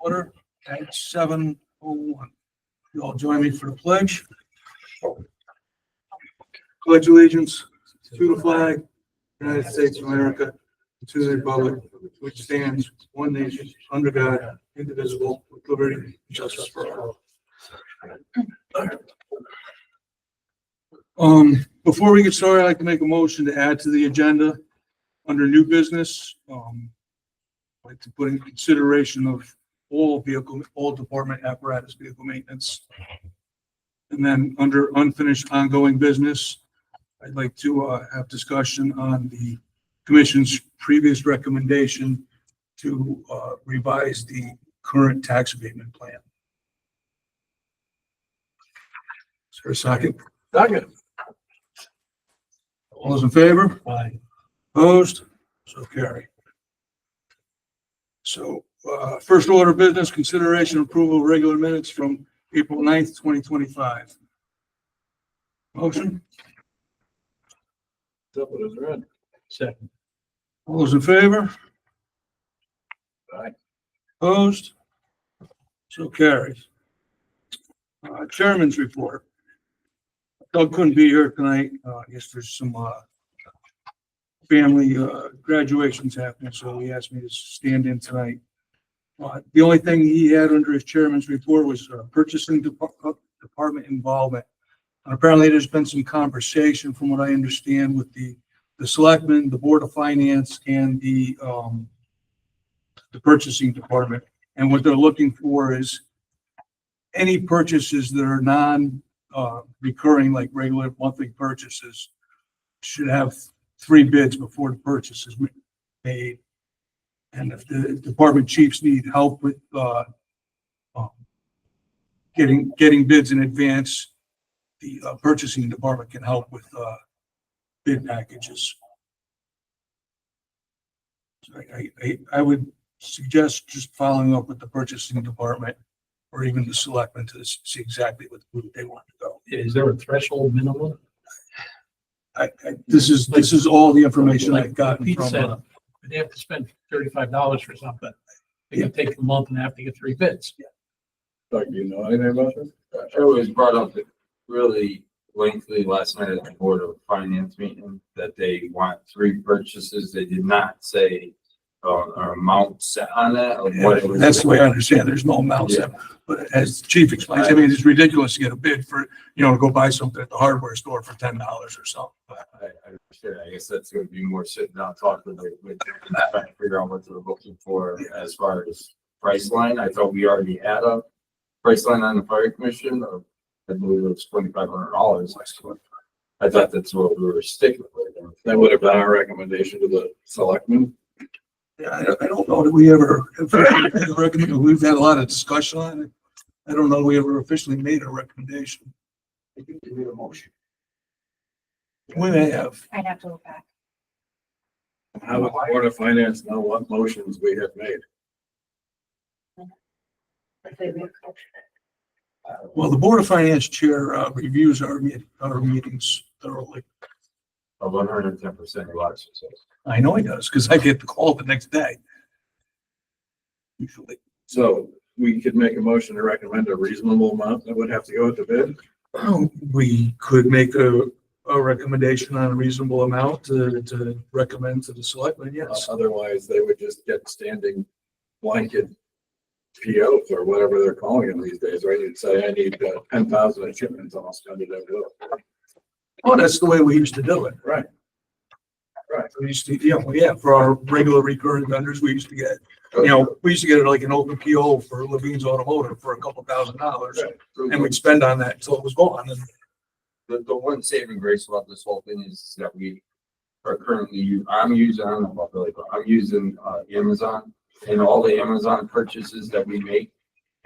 order at 7:01. You all join me for the pledge. Pledge allegiance to the flag, United States of America, and to the republic which stands one nation under God, indivisible, with liberty and justice for all. Before we get started, I'd like to make a motion to add to the agenda under new business. I'd like to put in consideration of all department apparatus vehicle maintenance. And then under unfinished ongoing business, I'd like to have discussion on the commission's previous recommendation to revise the current tax abatement plan. Is there a second? Second. All those in favor? Aye. Opposed? So carry. So, first order of business, consideration and approval of regular minutes from April 9th, 2025. Motion? Double is red. Second. All those in favor? Aye. Opposed? So carries. Chairman's report. Doug couldn't be here tonight. I guess there's some family graduations happening, so he asked me to stand in tonight. The only thing he had under his chairman's report was purchasing department involvement. And apparently there's been some conversation, from what I understand, with the selectmen, the board of finance, and the purchasing department. And what they're looking for is any purchases that are non-recurring, like regular monthly purchases, should have 3 bids before the purchase is made. And if the department chiefs need help with getting bids in advance, the purchasing department can help with bid packages. So I would suggest just following up with the purchasing department or even the selectmen to see exactly what route they want to go. Is there a threshold minimum? This is all the information I've gotten Pete said, from. they have to spend $35 for something. They can take a month and have to get 3 bids. Doug, do you know anything about this? It was brought up really lengthily last night at the Board of Finance meeting that they want 3 purchases. They did not say an amount set on that. Of what it was. That's the way I understand. There's no amount set. But as the chief explains, I mean, it's ridiculous to get a bid for, to go buy something at the hardware store for $10 or something. I understand. I guess that's going to be more sitting down talking with trying to figure out what they're looking for as far as price line. I thought we already had a price line on the fire commission of, I believe it was $2,500. I thought that's what we were sticking with. That would have been our recommendation to the selectmen. Yeah, I don't know that we ever recommend. We've had a lot of discussion on it. I don't know that we ever officially made a recommendation. I think we made a motion. We may have. I'd have to look back. How would the Board of Finance know what motions we have made? Well, the Board of Finance chair reviews our meetings thoroughly. A 110% loss. I know he does because I get the call the next day. Usually. So we could make a motion to recommend a reasonable amount that would have to go with the bid. We could make a recommendation on a reasonable amount to recommend to the selectmen, yes. Otherwise, they would just get standing blanket POs or whatever they're calling them these days, right? You'd say, I need 10,000 in shipments, I'll spend it every day. Oh, that's the way we used to do it. Right. Right. We used to, for our regular recurring vendors, we used to get, we used to get like an open PO for Levine's Automotive for a couple $1,000, and we'd spend on that until it was gone. And The one saving grace about this whole thing is that we are currently, I'm using Amazon, and all the Amazon purchases that we make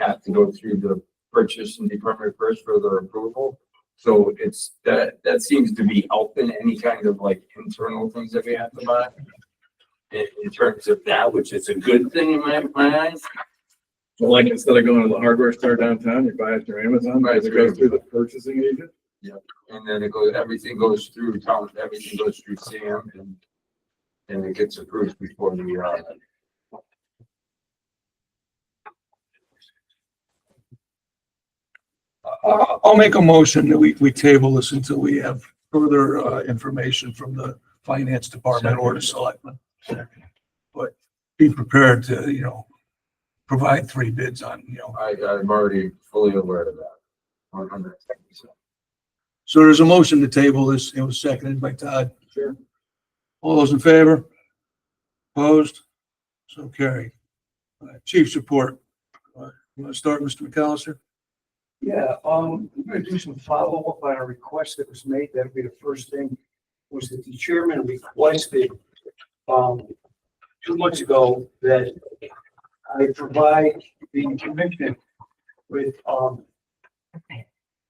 have to go through the purchasing department first for their approval. So it's that seems to be helping any kind of like internal things that we have to buy in terms of that, which is a good thing in my eyes. So like instead of going to the hardware store downtown, you buy it through Amazon, Right. because it goes through the purchasing agent. And then everything goes through town, everything goes through Sam and it gets approved before the I'll make a motion that we table this until we have further, information from the finance department or the selectmen. But be prepared to, provide 3 bids on, I'm already fully aware of that. 100%. So there's a motion to table this. It was seconded by Todd. Sure. All those in favor? Opposed? So carried. Chief's report. You want to start, Mr. McAllister? Yeah, I'm gonna do some follow-up on a request that was made. That'll be the first thing, was that the chairman requested, 2 months ago, that I provide the commission with,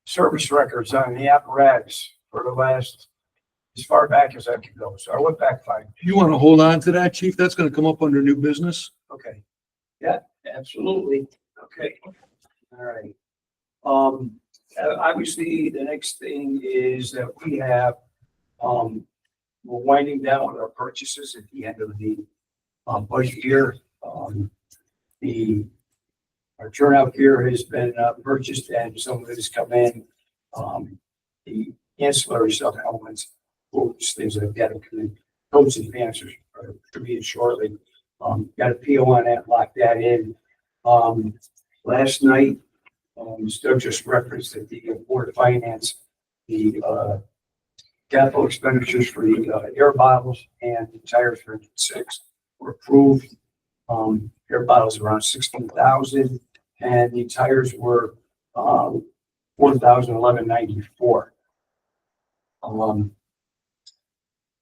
service records on the apparatus for the last, as far back as I can go. So I went back 5. You want to hold on to that, Chief? That's going to come up under new business. Okay. Yeah, absolutely. Okay. All right. Obviously, the next thing is that we have, we're winding down with our purchases at the end of the, budget year. Our turnout gear has been, purchased and some of it has come in. The ancillary stuff, helmets, boots, things like that, coats and pants are coming in shortly. Got a PO on that, locked that in. Last night, Doug just referenced that the Board of Finance, the capital expenditures for the air bottles and the tires for 6 were approved. Air bottles around 16,000 and the tires were 4,1194.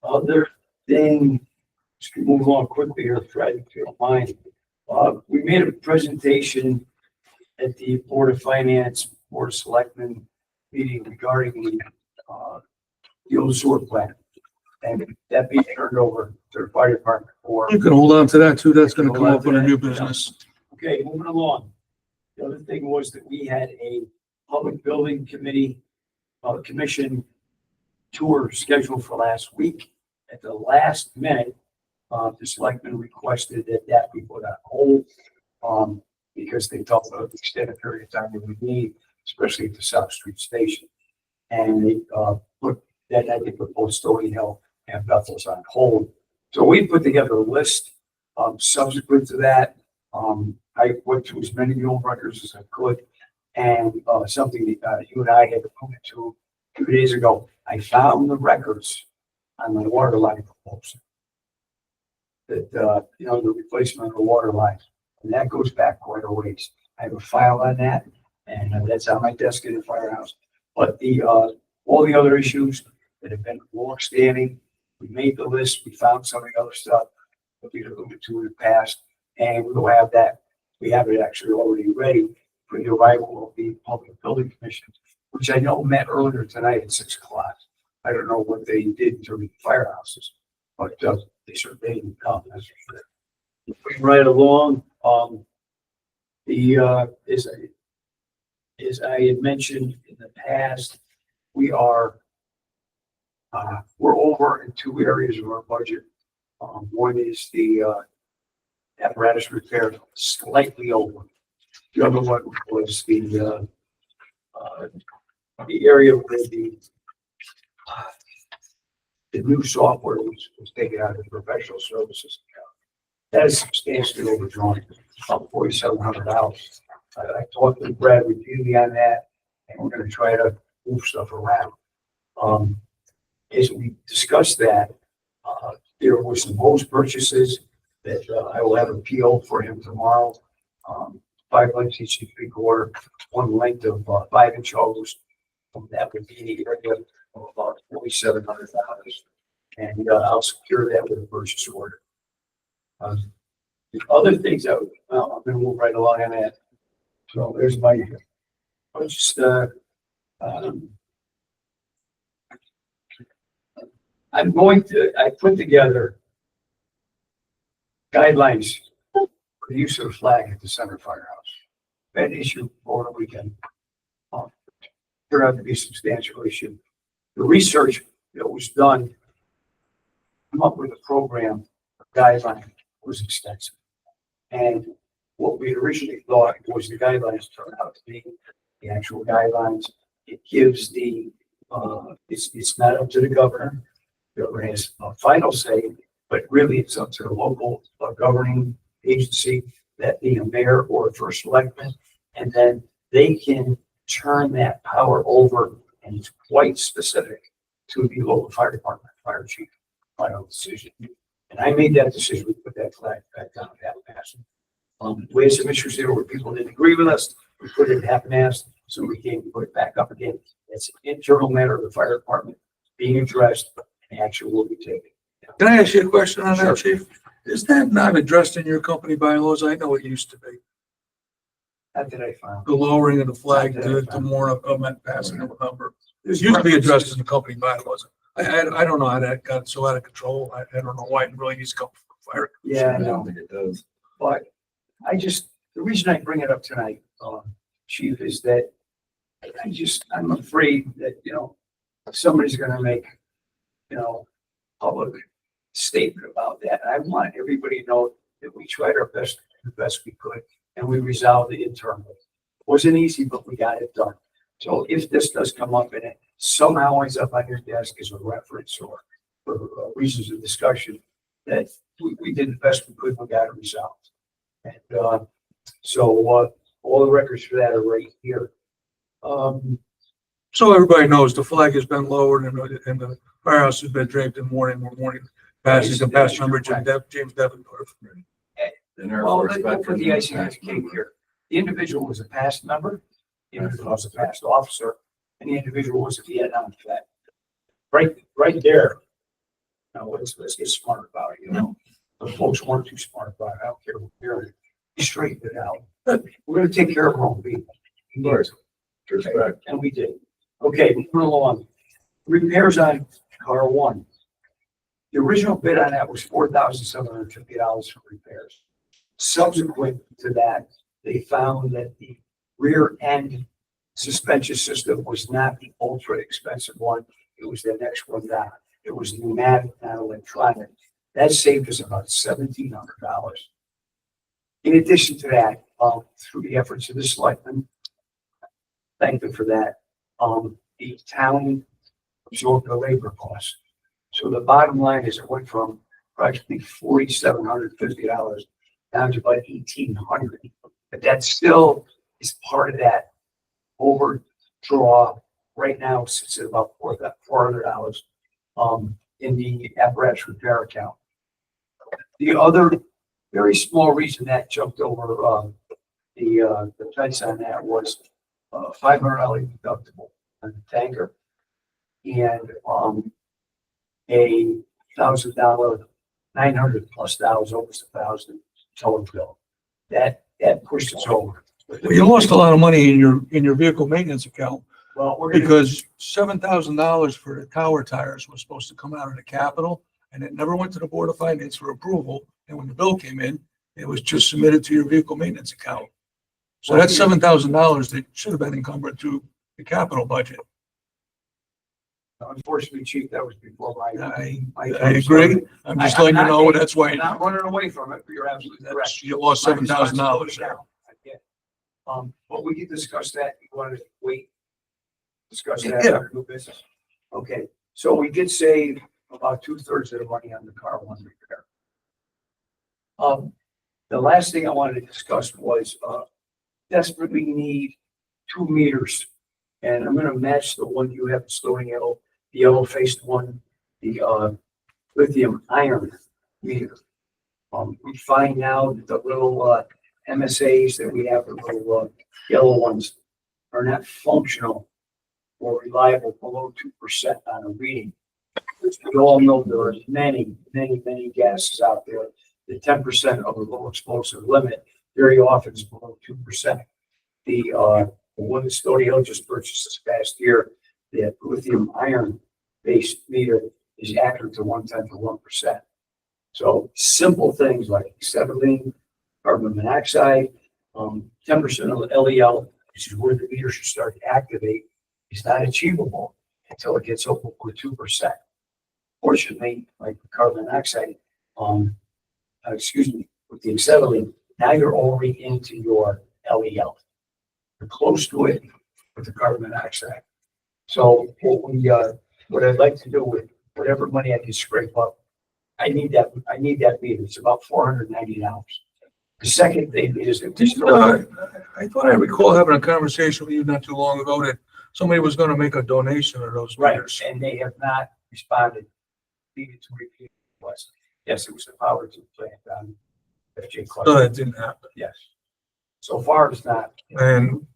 Other thing, just move along quickly here, Fred, if you don't mind. We made a presentation at the Board of Finance, Board of Selectmen meeting regarding the old sewer plant. And that being turned over to the fire department for. You can hold on to that too. That's going to come up under new business. Okay, moving along. The other thing was that we had a public building committee, commission tour scheduled for last week. At the last minute, the selectmen requested that be put on hold, because they thought of the extended period of time we would need, especially at the South Street Station. And they, put that, I think, put both Stony Hill and Bethel's on hold. So we put together a list, subsequent to that. I went through as many old records as I could, and something that you and I had alluded to 2 days ago. I found the records on my water line proposal. That the replacement of the water line, and that goes back quite a ways. I have a file on that, and that's on my desk in the firehouse. But the all the other issues that have been long-standing, we made the list. We found some of the other stuff that we alluded to in the past, and we'll have that. We have it actually already ready for the arrival of the Public Building Commission, which I know met earlier tonight at 6 o'clock. I don't know what they did to the firehouses, but they certainly didn't come. That's for sure. Moving right along, as I had mentioned in the past, we're over in 2 areas of our budget. One is the apparatus repair, slightly over. The other one was the area where the new software was taken out of the professional services account. That is substantially overdrawn, about $4,700. I talked to Brad repeatedly on that, and we're going to try to move stuff around. As we discussed that, there were some hose purchases that I will have a PO for him tomorrow. 5 lengths each and 3/4, 1 length of 5-inch hose. That would be in the area of about $4,700. And I'll secure that with a purchase order. The other things that, I'm going to move right along on that. So there's my, I put together guidelines for the use of the flag at the center firehouse. That issue over the weekend. Turned out to be a substantial issue. The research that was done, come up with a program, a guideline, was extensive. And what we originally thought was the guidelines turned out to be the actual guidelines. It gives it's not up to the governor. The governor has a final say, but really it's up to the local governing agency, that being a mayor or a first selectman. And then they can turn that power over, and it's quite specific to the local fire department, fire chief, final decision. And I made that decision. We put that flag back down at half-mast. We had some issues there where people didn't agree with us. We put it at half-mast, so we came to put it back up again. It's an internal matter of the fire department being addressed, and action will be taken. Can I ask you a question on Sure. that, chief? Is that not addressed in your company bylaws? I know it used to be. That did I found. The lowering of the flag to more of that passing of a number. It used to be addressed in the company bylaws. I don't know how that got so out of control. I don't know why it really needs to come from fire. Yeah, I I know. don't think it does. But the reason I bring it up tonight, chief, is that I'm afraid that, somebody's gonna make, public statement about that. I want everybody to know that we tried our best, the best we could, and we resolved it internally. Wasn't easy, but we got it done. So if this does come up and it somehow ends up on your desk as a reference or for reasons of discussion, that we did the best we could, we got it resolved. And, all the records for that are right here. So everybody knows the flag has been lowered and the firehouse has been draped in mourning passing the past member James Devendorf. And Air Well, Force let's put the veteran- icing on the cake here. The individual was a past member, the individual was a past officer, and the individual was a Vietnam vet. Right there. Now, let's get smart about it, The folks weren't too smart about it. I don't care what period. We straightened it out. We're gonna take care of our own people. Of course. Respect. And we did. Okay, moving along. Repairs on car one. The original bid on that was $4,750 for repairs. Subsequent to that, they found that the rear end suspension system was not the ultra expensive one. It was the next one down. It was pneumatic, not electronic. That saved us about $1,700. In addition to that, through the efforts of the selectmen, thank them for that. The town absorbed the labor costs. So the bottom line is it went from approximately $4,750 down to about $1,800. But that still is part of that overdraw. Right now sits at about $400 in the apparatus repair account. The other very small reason that jumped over the fence on that was $500 deductible on the tanker and a $1,000, $900+ almost $1,000 total bill. That pushed us over. Well, you lost a lot of money in your vehicle maintenance account Well, we're gonna, because $7,000 for the tower tires was supposed to come out of the capital and it never went to the Board of Finance for approval. And when the bill came in, it was just submitted to your vehicle maintenance account. So that's $7,000 that should have been encumbered to the capital budget. unfortunately, chief, that was before my I agree. I'm just letting you know, that's why I'm not running away from it, but you're absolutely correct. you lost $7,000 there. But we can discuss that. You want to wait? Discuss that Yeah. under new business? Okay, so we did save about 2/3 of the money on the car one repair. The last thing I wanted to discuss was, desperately need 2 meters. And I'm gonna match the one you have, Stony Hill, the yellow faced one, the, lithium iron meter. We find now that the little, MSAs that we have, the little, yellow ones are not functional or reliable below 2% on a reading. We all know there are many gases out there. The 10% of the low explosive limit very often is below 2%. The one that Stony Hill just purchased this past year, the lithium iron based meter is accurate to 0.1%. So simple things like acetylene, carbon monoxide, 10% of the LEL, which is where the meter should start to activate, is not achievable until it gets over 2%. Fortunately, like the carbon monoxide, with the acetylene, now you're already into your LEL. You're close to it, with the carbon monoxide. So what I'd like to do with whatever money I can scrape up, I need that meter. It's about $490. The second thing is that this. I thought I recall having a conversation with you not too long ago that somebody was gonna make a donation of those Right, meters. and they have not responded. Needed to repeat was, yes, it was the power to plant on FJ So Clark. that didn't happen. Yes. So far, it's not. And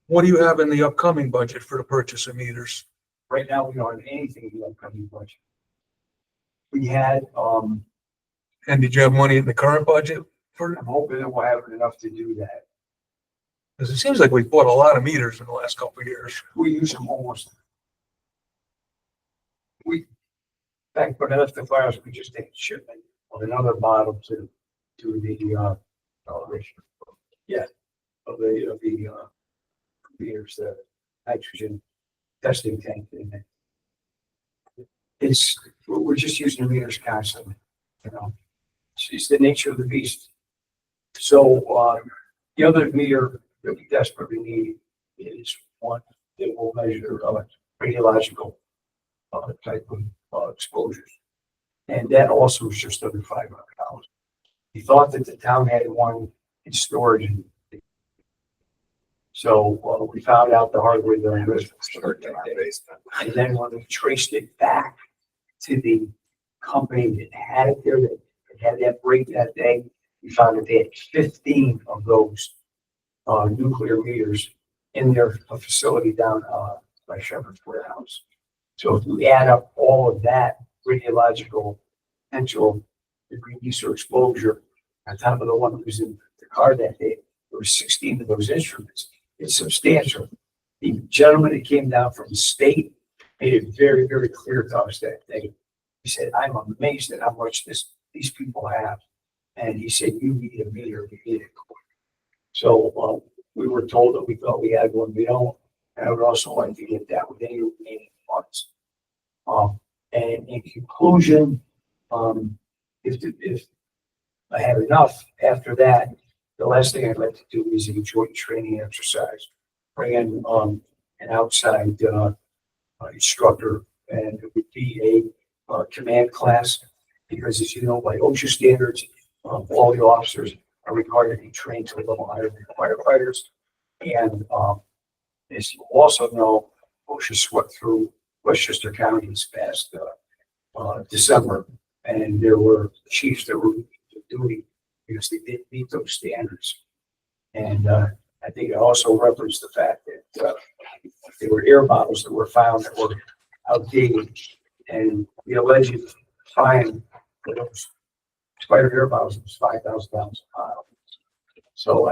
what do you have in the upcoming budget for the purchase of meters? Right now, we don't have anything in the upcoming budget. We had, And did you have money in the current budget for, I'm hoping that we'll have enough to do that. because it seems like we bought a lot of meters in the last couple of years. We use them almost. In fact, but that's the files, we just take shipment of another bottle to the, yeah, of the meters, the nitrogen testing tank in there. We're just using meters constantly, you know, it's the nature of the beast. So, the other meter that we desperately need is one that will measure, radiological, type of, exposures. And that also is just under $500. He thought that the town had one in storage. So, we found out the hard way that it was. Start in our basement. And then when we traced it back to the company that had it there, that had that break that day, we found that they had 15 of those nuclear meters in their facility down by Shepherd's Warehouse. So if we add up all of that radiological potential release or exposure on top of the one that was in the car that day, there were 16 of those instruments. It's substantial. The gentleman that came down from the state made it very, very clear to us that day. He said, I'm amazed at how much these people have. And he said, you need a meter, you need it. So we were told that we thought we had one, we don't. And I would also like to get that with any remaining funds. And in conclusion, if I have enough after that, the last thing I'd like to do is a joint training exercise. Bring in an outside instructor, and it would be a command class, because as you know, by OSHA standards, all the officers are required to be trained to a level higher than firefighters. And as you also know, OSHA swept through Westchester County this past December, and there were chiefs that were doing because they didn't meet those standards. And I think I also referenced the fact that there were air bottles that were found that were outdated, and the alleged fine for those expired air bottles was $5,000 a bottle. So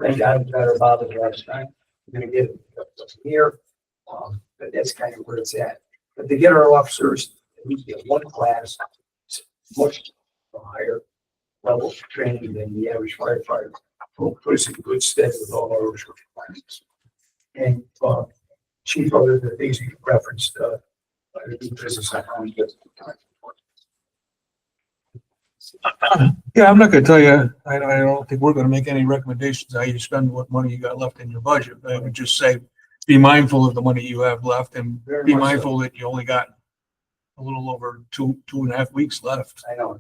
thank God we got our bottles last time. We're gonna get it here, but that's kind of where it's at. But to get our officers, we get one class, much higher level of training than the average firefighter. Will put us in good stead with all our OSHA requirements. And Chief, other than the things you referenced, I do business on how we get to the time. Yeah, I'm not gonna tell you, I don't think we're gonna make any recommendations how you spend what money you got left in your budget. I would just say, be mindful of the money you have left, and Very be much so. mindful that you only got a little over two and a half weeks left. I know.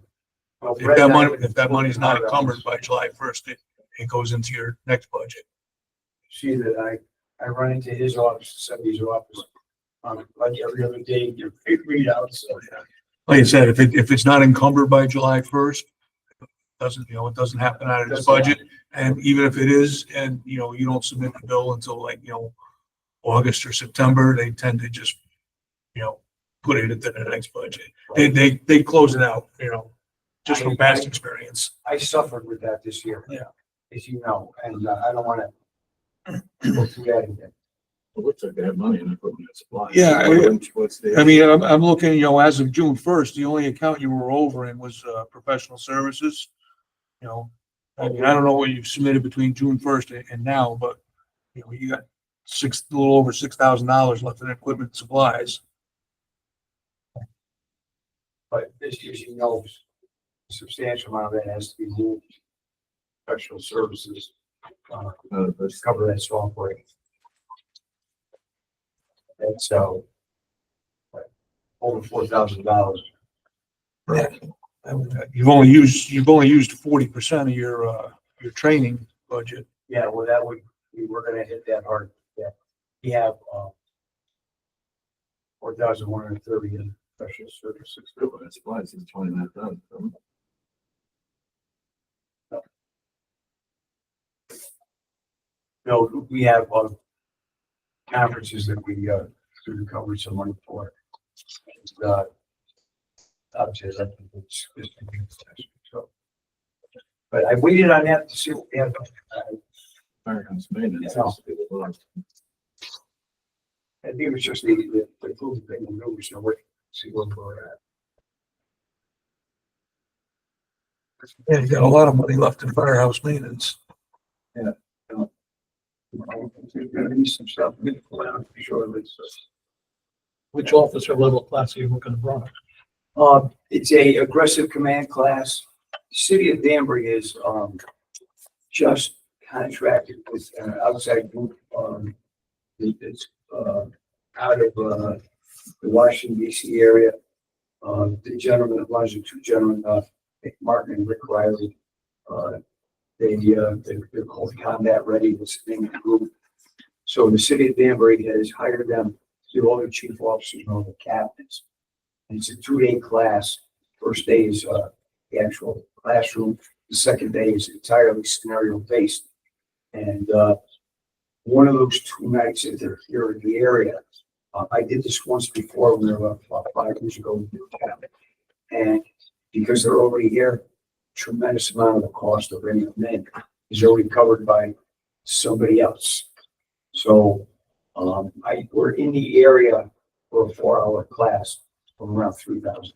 Well, If that money's not encumbered by July 1st, it goes into your next budget. See that I run into his office, somebody's office, like every other day, your readouts. So, Like I said, if it's not encumbered by July 1st, it doesn't happen out of this budget. And even if it is, and, you don't submit the bill until August or September, they tend to just, put it into the next budget. They close it out, just from past experience. I suffered with that this year. Yeah. As you know, and I don't want to go through that again. It looks like they have money in equipment and supplies. Yeah, What's the? I mean, I'm looking, as of June 1st, the only account you were over in was professional services. I mean, I don't know what you've submitted between June 1st and now, but you got a little over $6,000 left in equipment and supplies. But this, as you know, a substantial amount of that has to be moved. Professional services, to cover that software. That's, over $4,000. You've only used 40% of your training budget. Yeah, well, we were gonna hit that hard, yeah. We have, 4,130 in professional services. That's why it's 29,000. No, we have, conferences that we, do recover some money for. Obviously, so. But I waited on that to see what we have. Firehouse maintenance. Yeah. has to be the lowest. I think it was just the proof thing, and we should wait, see where we're at. Yeah, you got a lot of money left in firehouse maintenance. There's gonna be some stuff, for sure. Which officer level class are you looking to run? It's a aggressive command class. City of Danbury is, just contracted with an outside group, it's, out of, the Washington DC area. The gentleman that runs it, two gentlemen, Martin and Rick Riley, they're called Combat Ready, was the name of the group. So the city of Danbury has hired them to do all the chief officers and all the captains. And it's a 2-day class. First day is the actual classroom. The second day is entirely scenario based. And one of those 2 nights that they're here in the area, I did this once before when they were about 5 years ago. And because they're already here, tremendous amount of the cost of bringing them in is already covered by somebody else. So we're in the area for a 4-hour class from around 3,000.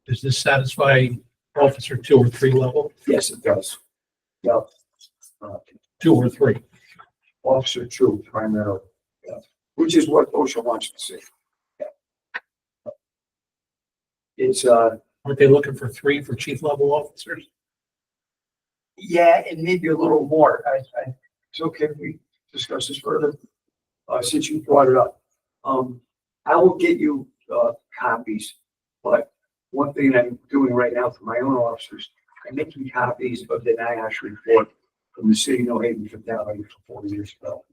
Does this satisfy officer 2 or 3 level? Yes, it does. Yep. 2 or 3? Officer 2 primarily, yeah. Which is what OSHA wants to see. Yeah. It's Aren't they looking for 3 for chief level officers? yeah, and maybe a little more. It's okay if we discuss this further, since you brought it up. I will get you copies, but one thing I'm doing right now for my own officers, I'm making copies of the NIOSH report from the city of New Haven Fatality for 4 years ago.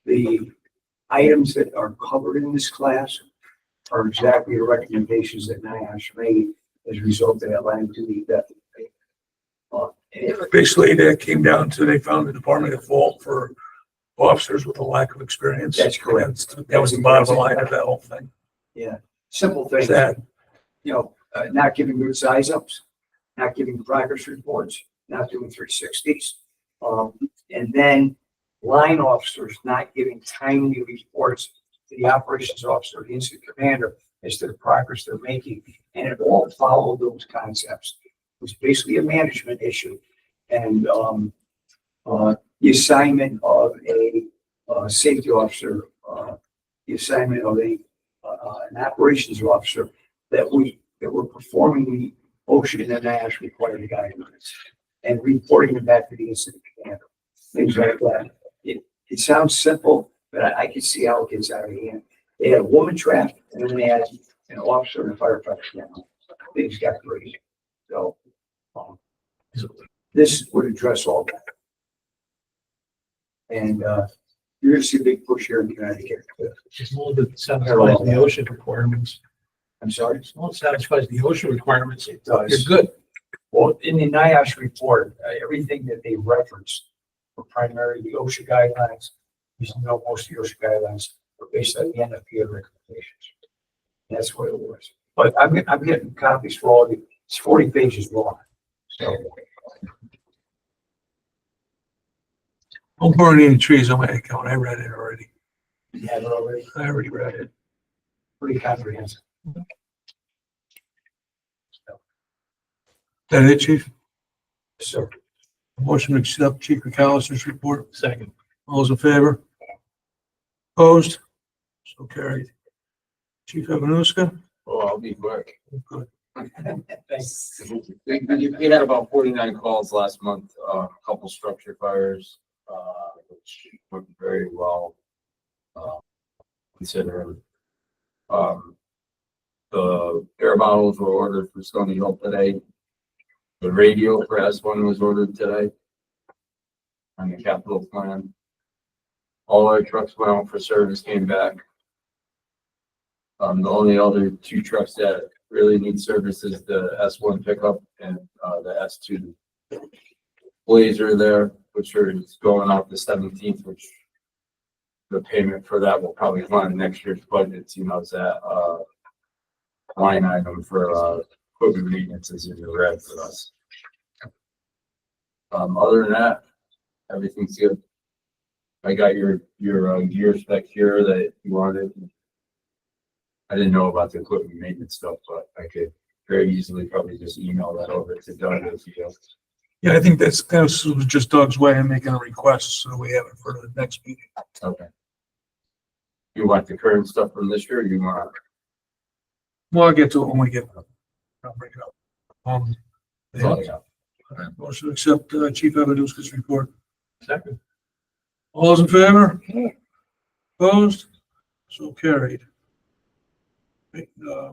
The items that are covered in this class are exactly the recommendations that NIOSH made as a result of that line duty death. Basically, that came down to they found the department at fault for officers with a lack of experience. That's correct. That was the bottom line of that whole thing. Yeah, simple things. Sad. Not giving good size ups, not giving progress reports, not doing 360s. And then line officers not giving timely reports to the operations officer, the incident commander, as to the progress they're making. And it all followed those concepts. It was basically a management issue. And the assignment of a safety officer, the assignment of an operations officer that were performing the OSHA and NIOSH required guidelines and reporting them back to the incident commander, things like that. It sounds simple, but I can see how it gets out of hand. They had a woman trapped, and then they had an officer and a firefighter trapped. Things got crazy. So this would address all that. And you're going to see a big push here in Connecticut. As long as it satisfies the OSHA requirements. I'm sorry. As long as it satisfies the OSHA requirements, It does. you're good. Well, in the NIOSH report, everything that they referenced were primarily the OSHA guidelines. You know, most of the OSHA guidelines are based on the NFPA recommendations. That's what it was. But I'm getting copies for all the, it's 40 pages long. So, Don't burn any trees on my account. I read it already. you have it already, I already read it. pretty comprehensive. That it, chief? So, Motion to accept Chief McAllister's report. Second. All those in favor? Opposed? So carried. Chief Evanuska? Oh, I'll be quick. Good. thanks. We had about 49 calls last month, a couple structure fires, which went very well. consider. The air bottles were ordered for Stony Hill today. The radio for S1 was ordered today on the capital plan. All our trucks went out for service, came back. The only other two trucks that really need service is the S1 pickup and, the S2 Blazer there, which are going out the 17th, which the payment for that will probably run next year's budget, as that, line item for, equipment maintenance is in the red for us. Other than that, everything's good. I got your gear spec here that you wanted. I didn't know about the equipment maintenance stuff, but I could very easily probably just email that over to Doug if you. Yeah, I think that's just Doug's way of making a request, so we have it for the next meeting. Okay. You want the current stuff from this year, or you want? Well, I'll get to it when we get, I'll bring it up. That's all I got. Motion to accept Chief Evaduska's report. Second. All those in favor? Opposed? So carried.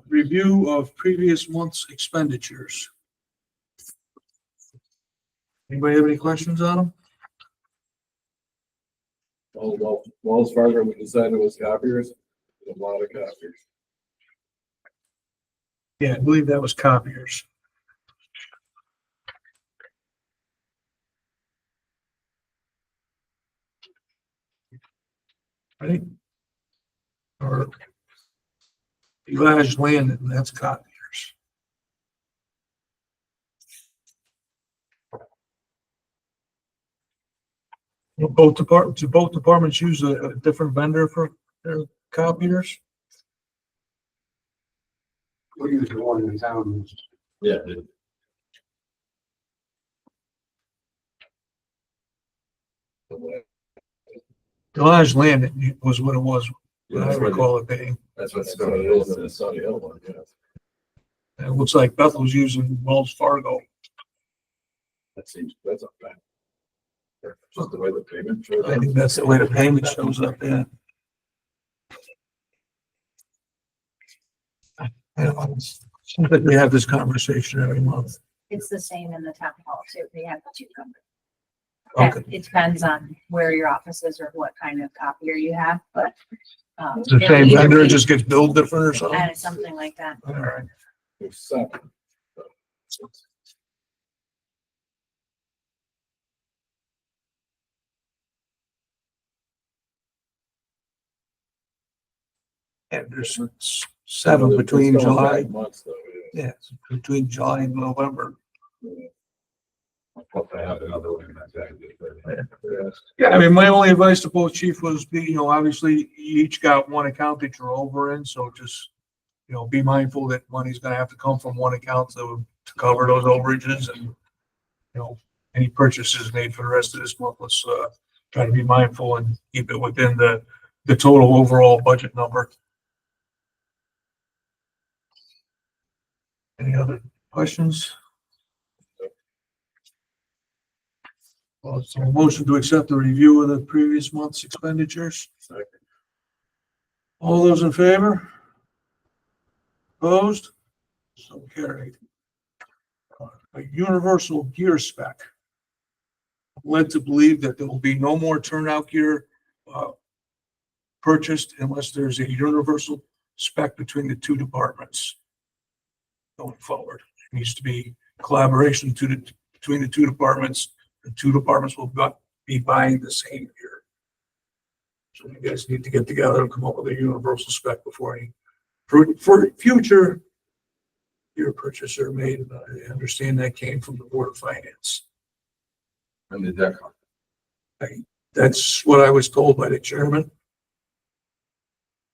Review of previous month's expenditures. Anybody have any questions on them? Well, Wells Fargo, we decided it was copiers, a lot of copiers. Yeah, I believe that was copiers. Right? Or Elijah Land, that's copiers. Do both departments use a different vendor for their copiers? We use the one in town. Yeah. Elijah Land was what it was, what I That's what recall it being. That's what Stony Hill is, the Stony Hill one, yeah. It looks like Bethel's using Wells Fargo. That's a fact. Just the way the payment shows I up. think that's the way the payment shows up, yeah. I don't know. Seems like we have this conversation every month. It's the same in the town hall too. They have two companies. Okay. It depends on where your office is or what kind of copier you have, but. It's the same vendor, it just gets billed different or something? Something like that. All right. There's seven. And there's seven between It's going July, back months, though, yeah. yeah, it's between July and November. Hope I have another one in that bag. Yeah. Yeah, I mean, my only advice to both chief was be, obviously you each got one account that you're over in, so just, be mindful that money's gonna have to come from one account to cover those overages and, any purchases made for the rest of this month, let's, try to be mindful and keep it within the total overall budget number. Any other questions? Well, so a motion to accept the review of the previous month's expenditures. Second. All those in favor? Opposed? So carried. A universal gear spec. Led to believe that there will be no more turnout gear purchased unless there's a universal spec between the two departments. Going forward, it needs to be collaboration between the two departments. The two departments will be buying the same gear. So you guys need to get together and come up with a universal spec before any for future gear purchase are made. And I understand that came from the Board of Finance. When did that come? That's what I was told by the chairman.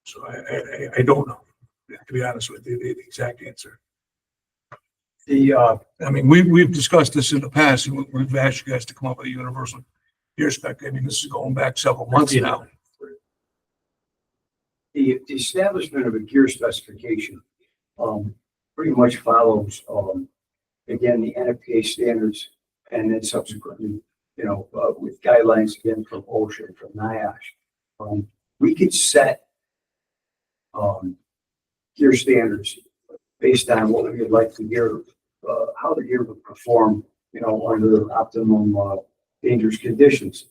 So I don't know, to be honest with you, the exact answer. I mean, we've discussed this in the past, and we've asked you guys to come up with a universal gear spec. I mean, this is going back several months now. The establishment of a gear specification, pretty much follows, again, the NFPA standards, and then subsequently, with guidelines again from OSHA, from NIOSH. We could set gear standards based on what we'd like the gear, how the gear would perform, you know, under optimum, dangerous conditions.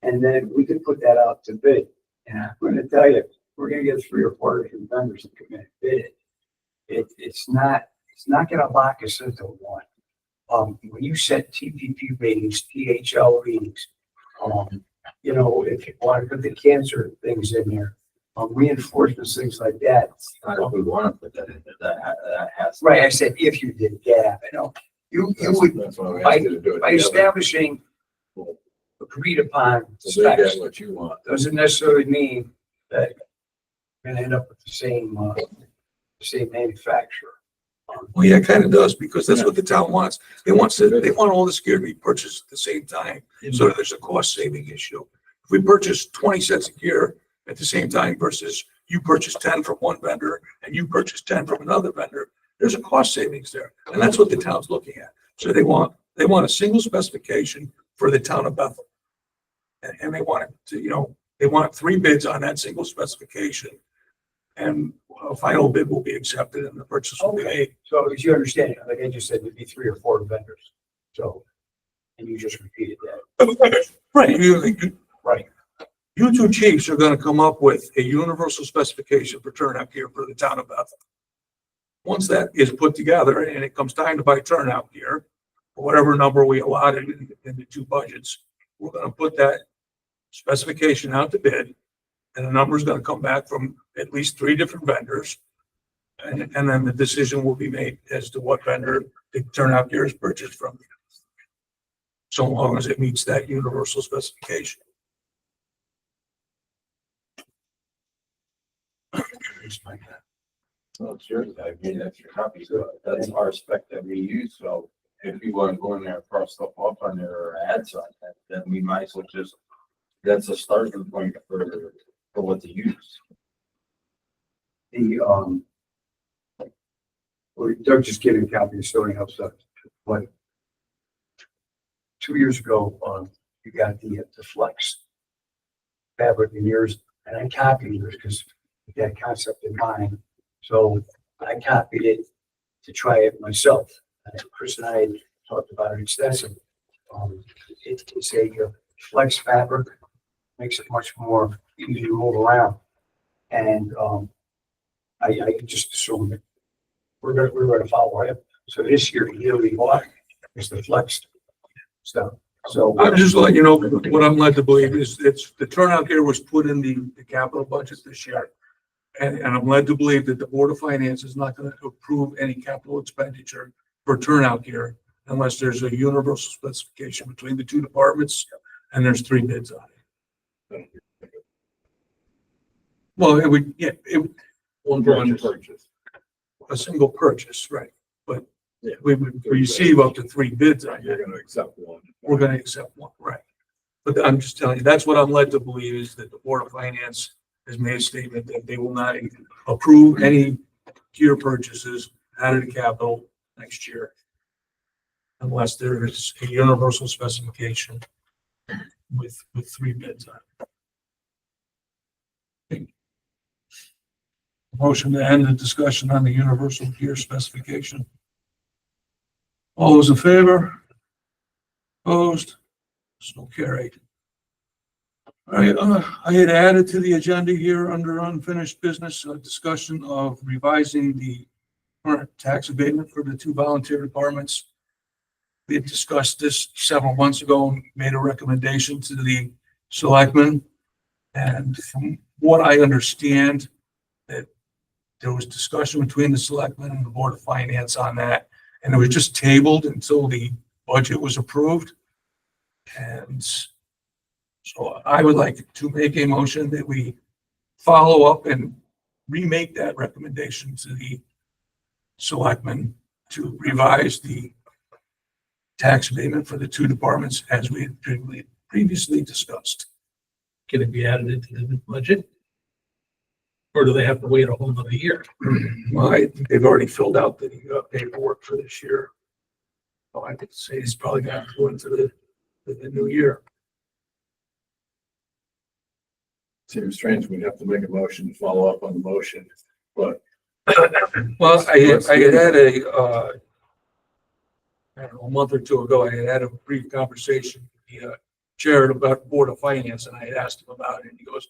And then we could put that out to bid. And I'm gonna tell you, we're gonna get 3 or 4 different vendors to come in and bid it. It's not gonna lock us into one. When you set TPP ratings, THL ratings, you know, if you want to put the cancer things in there, reinforcements, things like that. Not if we want to put that in, that has. Right, I said, if you did, yeah, you know, you would, That's why we by, asked you to do it by together. establishing agreed upon So they specs, get what you want. doesn't necessarily mean that you're gonna end up with the same manufacturer. Well, yeah, it kind of does, because that's what the town wants. They want all this gear to be purchased at the same time, so that there's a cost saving issue. If we purchase 20 sets of gear at the same time versus you purchase 10 from one vendor and you purchase 10 from another vendor, there's a cost savings there. And that's what the town's looking at. So they want a single specification for the town of Bethel. And they want it to, you know, they want 3 bids on that single specification. And a final bid will be accepted and the purchase will be made. So as you understand, like I just said, there'd be 3 or 4 vendors. So, and you just repeated that. Right, Right. you two chiefs are gonna come up with a universal specification for turnout gear for the town of Bethel. Once that is put together and it comes time to buy turnout gear, or whatever number we allotted in the 2 budgets, we're gonna put that specification out to bid. And the number is gonna come back from at least 3 different vendors. And then the decision will be made as to what vendor the turnout gear is purchased from. So long as it meets that universal specification. Well, sure, I mean, that's your copy, so that's our spec that we use, so if you want to go in there and cross stuff off on there or add something, then we might as well just, that's a starting point for what to use. The, well, Doug just gave me a copy of Stony House stuff, but 2 years ago, you got the Flex fabric in yours, and I copied yours because that concept in mind. So I copied it to try it myself. Chris and I had talked about it extensively. It's a flex fabric, makes it much more easy to move around. And I just assumed that we're gonna follow it. So this year, yearly black is the flex stuff. So I'm just letting you know, what I'm led to believe is it's, the turnout gear was put in the capital budget this year. And I'm led to believe that the Board of Finance is not gonna approve any capital expenditure for turnout gear unless there's a universal specification between the 2 departments and there's 3 bids on it. Well, it would, yeah, One purchase. a single purchase, right? But Yeah. we would receive up to 3 bids on You're it. gonna accept one. We're gonna accept one, right? But I'm just telling you, that's what I'm led to believe, is that the Board of Finance has made a statement that they will not approve any gear purchases out of the capital next year unless there is a universal specification with 3 bids on it. Motion to end the discussion on the universal gear specification. All those in favor? Opposed? So carried. All right, I had added to the agenda here under unfinished business, a discussion of revising the current tax abatement for the 2 volunteer departments. We had discussed this several months ago and made a recommendation to the selectmen. And from what I understand, that there was discussion between the selectmen and the Board of Finance on that, and it was just tabled until the budget was approved. And so I would like to make a motion that we follow up and remake that recommendation to the selectmen to revise the tax abatement for the 2 departments as we had previously discussed. Can it be added into the budget? Or do they have to wait a whole nother year? Well, they've already filled out the paperwork for this year. So I could say it's probably going to go into the new year. Seems strange, we have to make a motion to follow up on the motion, but Well, I had a, I don't know, a month or two ago, I had a brief conversation with the chair about Board of Finance, and I had asked him about it, and he goes,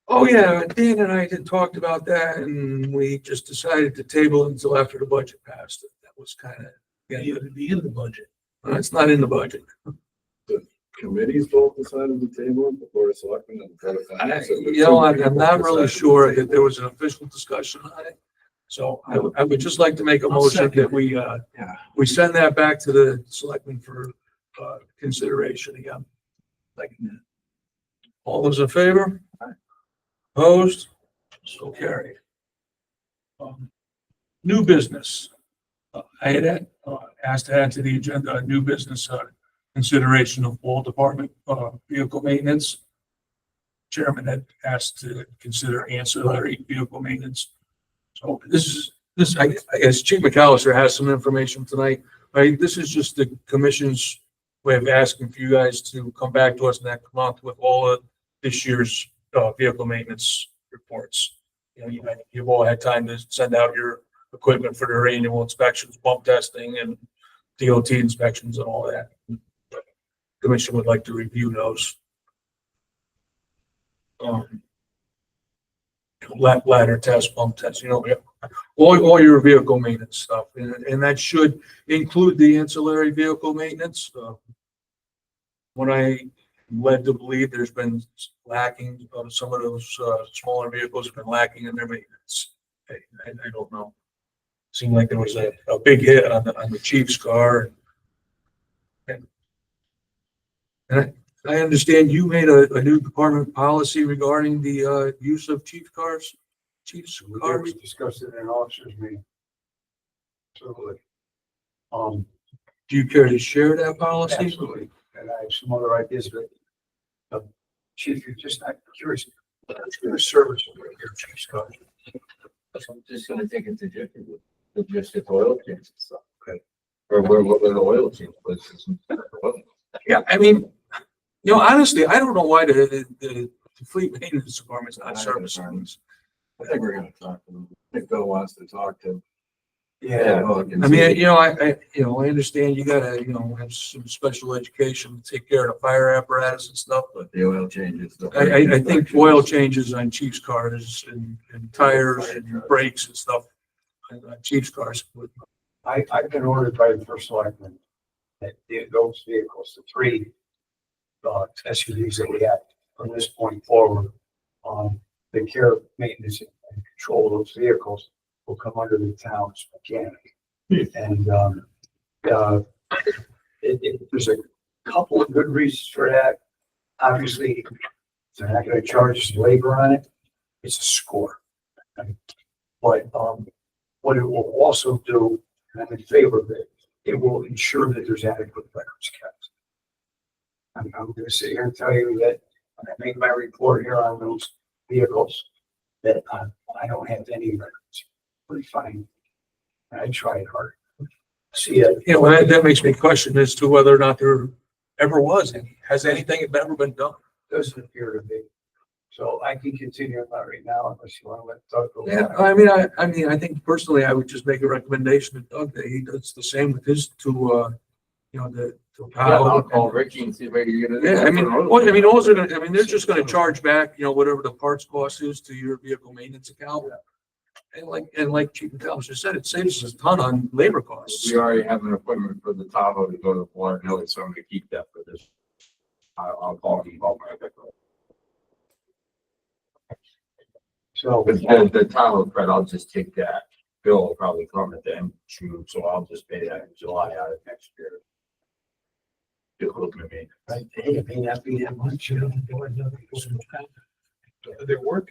"Oh, yeah, Dan and I had talked about that, and we just decided to table it until after the budget passed." That was kind of, Yeah, it'd be in the budget. it's not in the budget. committees both decided to table it, the Board of Selectmen and the Board of Finance. I'm not really sure that there was an official discussion on it. So I would just like to make a motion that we send that back to the selectmen for, consideration again. All those in favor? Opposed? So carried. New business. I had asked to add to the agenda, a new business, consideration of all department, vehicle maintenance. Chairman had asked to consider ancillary vehicle maintenance. So I guess Chief McAllister has some information tonight, right? This is just the commission's way of asking for you guys to come back to us next month with all of this year's, vehicle maintenance reports. You've all had time to send out your equipment for their annual inspections, bump testing and DOT inspections and all that. Commission would like to review those. Ladder test, bump test, all your vehicle maintenance stuff, and that should include the ancillary vehicle maintenance. When I led to believe there's been lacking of some of those smaller vehicles have been lacking in their maintenance. I don't know. Seemed like there was a big hit on the chief's car. And I understand you made a new department policy regarding the use of chief's cars. We discussed it in officers meeting. So, Do you care to share that policy? absolutely, and I have some other ideas, but, Chief, you're just not curious, what's your service over your chief's car? I'm just gonna take it to Jiffy with just the oil change and stuff. Okay. Or what the oil change places. Yeah, I mean, honestly, I don't know why the fleet maintenance department's not servicing these. I think we're gonna talk to them. I think Bill wants to talk to. Yeah, I mean, I understand you gotta, have some special education to take care of the fire apparatus and stuff, but The oil changes. I think oil changes on Chiefs cars and tires and brakes and stuff, on Chiefs cars. I've been ordered by the first selectman that those vehicles, the three SUVs that we have from this point forward, the care, maintenance, and control of those vehicles will come under the town's mechanic. And there's a couple of good reasons for that. Obviously, they're not going to charge us labor on it. It's a score. But what it will also do, and I'm in favor of it, it will ensure that there's adequate records kept. I'm going to sit here and tell you that when I make my report here on those vehicles, that I don't have any records. Pretty fine. I tried hard. See it. That makes me question as to whether or not there ever was any. Has anything ever been done? Doesn't appear to be. So I can continue on that right now unless you want to let Doug go. Yeah, I mean, I think personally, I would just make a recommendation to Doug that he does the same with his to I'll call Ricky and see if you're gonna. Yeah, they're just gonna charge back, whatever the parts cost is to your vehicle maintenance account. And like Chief McAllister just said, it saves us a ton on labor costs. We already have an appointment for the Tahoe to go to Florida Hill, so I'm gonna keep that for this. I'll call him about my pickup. So But the Tahoe, Fred, I'll just take that. Bill will probably come at the end of June, so I'll just pay that in July out of next year. Just look at me. right, hey, it may not be that much, Their work.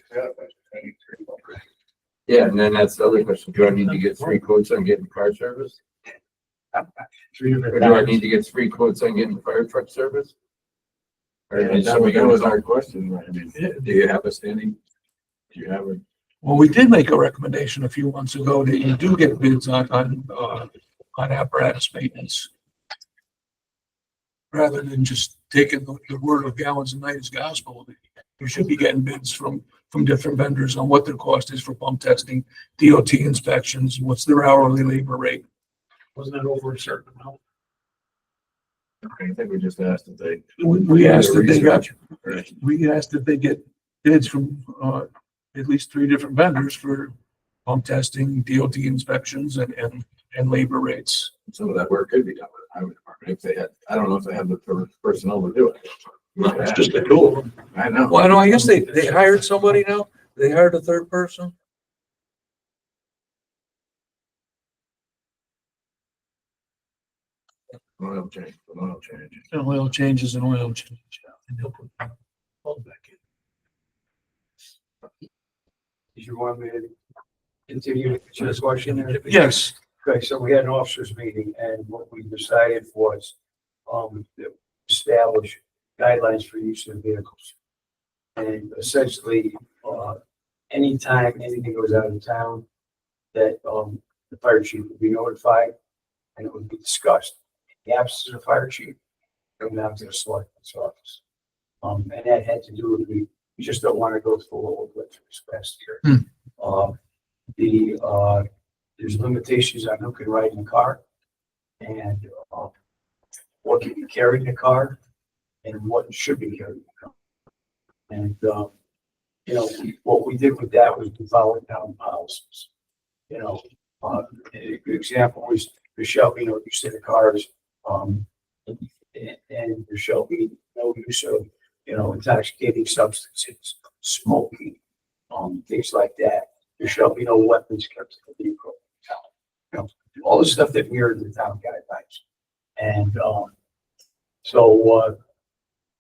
Yeah, and then that's the other question. Do I need to get 3 quotes on getting car service? Or do I need to get 3 quotes on getting fire truck service? Or is That somebody was gonna our question, right? I mean, do you have a standing? Do you have a? Well, we did make a recommendation a few months ago that you do get bids on apparatus maintenance. Rather than just taking the word of Gallons and Night as gospel. you should be getting bids from different vendors on what their cost is for pump testing, DOT inspections, what's their hourly labor rate. Wasn't it over a certain amount? I think we just asked if they. We asked if they got, Right. we asked if they get bids from, at least 3 different vendors for pump testing, DOT inspections and labor rates. Some of that work could be done with the highway department if they had, I don't know if they have the personnel to do it. It's just the two of them. I know. Well, no, I guess they hired somebody now. They hired a third person. Oil change, oil change. An oil change is an oil change. And they'll put all back in. Did you want me to continue to this question? Yes. Okay, so we had an officers meeting and what we decided was, to establish guidelines for use of vehicles. And essentially, anytime anything goes out of town, that, the fire chief would be notified and it would be discussed. In the absence of the fire chief, come down to the selectman's office. And that had to do with, we just don't want to go through what we went through this past year. There's limitations on who can ride in the car and, what can be carried in the car and what should be carried in the car. And, you know, what we did with that was we followed down policies. You know, a good example was there shall be no use of the cars, and there shall be no use of, you know, intoxicating substances, smoking, things like that. There shall be no weapons kept in the vehicle. You know, all the stuff that mirrored the town guidelines. And, so,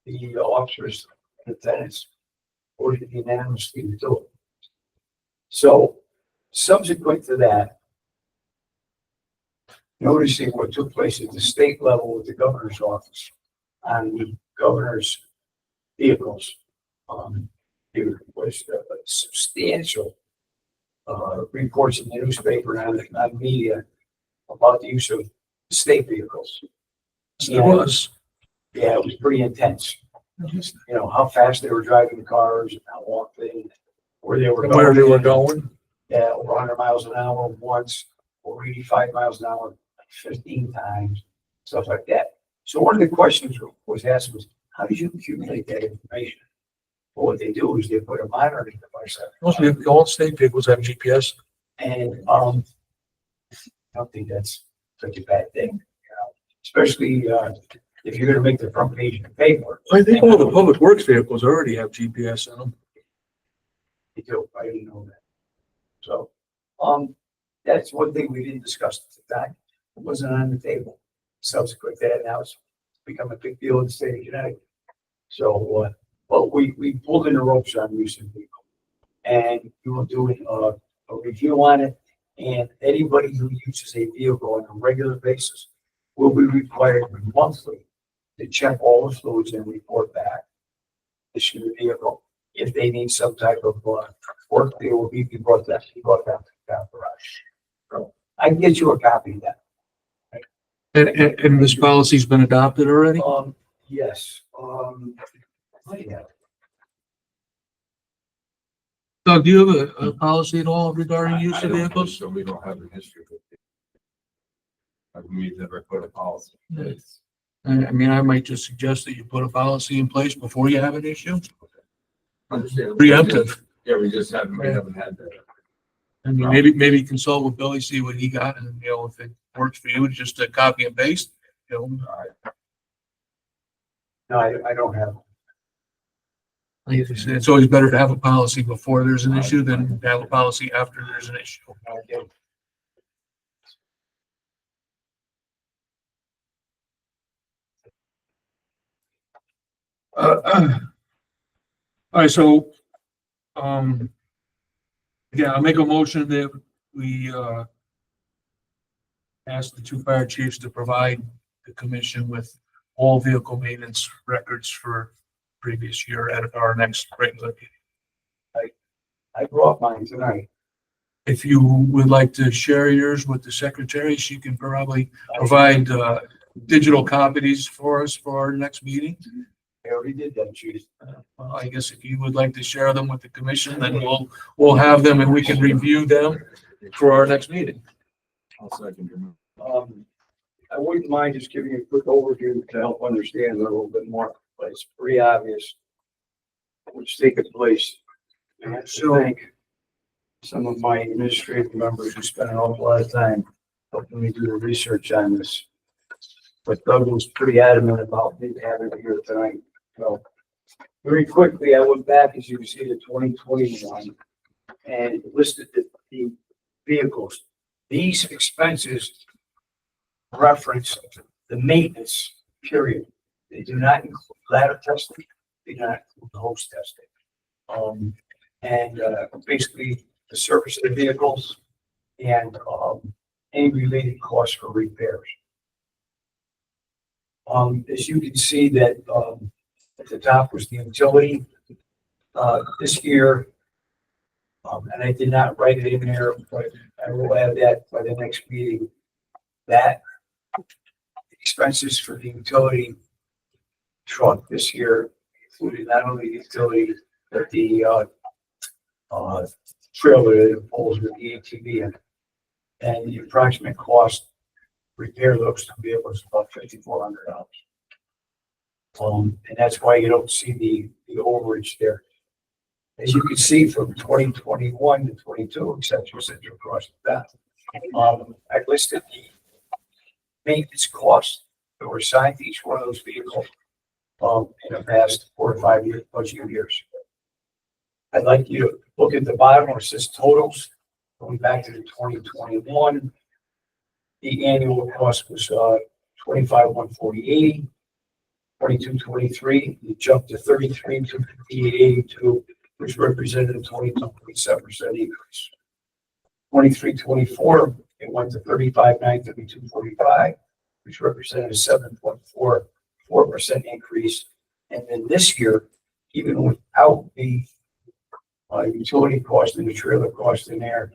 the officers, lieutenants, ordered unanimously to do it. So, subsequent to that, noticing what took place at the state level with the governor's office on the governor's vehicles, there was a substantial reports in the newspaper and on media about the use of state vehicles. It was. Yeah, it was pretty intense. You know, how fast they were driving the cars, and how long where they were going. Where they were going. Yeah, over 100 miles an hour once, or 85 miles an hour 15 times, stuff like that. So one of the questions was asked was, how did you accumulate that information? Well, what they do is they put a monitoring device on. Most of the all state vehicles have GPS. And, I don't think that's such a bad thing, you know, especially, if you're gonna make the front page of the paper. I think all the public works vehicles already have GPS in them. They do. I didn't know that. So, that's one thing we didn't discuss at the time. It wasn't on the table. Subsequent to that, now it's become a big deal in the state of Connecticut. So, well, we pulled in the ropes on recent vehicle. And we were doing a review on it. And anybody who uses a vehicle on a regular basis will be required monthly to check all the fluids and report back to the vehicle. If they need some type of work, they will be brought down to the garage. So I can get you a copy of that. And this policy's been adopted already? Yes, yeah. Doug, do you have a policy at all regarding use I of don't vehicles? think So we don't have an history with it. We've never put a policy in place. I mean, I might just suggest that you put a policy in place before you have an issue. Understand. Preemptive. Yeah, we haven't had that. I mean, maybe consult with Billy, see what he got, and, you know, if it works for you, just a copy and paste, you know. No, I don't have. Like I said, it's always better to have a policy before there's an issue than to have a policy after there's an issue. Okay. All right, so, yeah, I'll make a motion that we, ask the 2 fire chiefs to provide the commission with all vehicle maintenance records for previous year at our next regular meeting. I brought mine tonight. If you would like to share yours with the secretary, she can probably provide, digital copies for us for our next meeting. I already did that, chief. Well, I guess if you would like to share them with the commission, then we'll have them and we can review them for our next meeting. I'll second your move. I wouldn't mind just giving you a quick overview to help understand it a little bit more, but it's pretty obvious what's taking place. And I have to thank some of my administrative members who spent an awful lot of time helping me do the research on this. But Doug was pretty adamant about me having it here tonight. So very quickly, I went back, as you can see, to 2021 and listed the vehicles. These expenses reference the maintenance period. They do not include ladder testing. They do not include the hose testing. Basically the service of the vehicles and, any related costs for repairs. As you can see that, at the top was the utility, this year. And I did not write it in there, but I will add that by the next meeting. That expenses for the utility truck this year included not only the utility, but the trailer that pulls with the ATV in. And the approximate cost to repair those two vehicles is about $5,400. And that's why you don't see the overage there. As you can see from 2021 to 22, except across the top, I listed the maintenance costs that were assigned to each one of those vehicles in the past 4 or 5 years, budget years. I'd like you to look at the bottom where it says totals. Going back to the 2021, the annual cost was $25,140.80. 22-23, it jumped to $33,258.82, which represented a 22.7% increase. 23-24, it went to $35,932.45, which represented a 7.44% increase. And then this year, even without the utility cost and the trailer cost in there,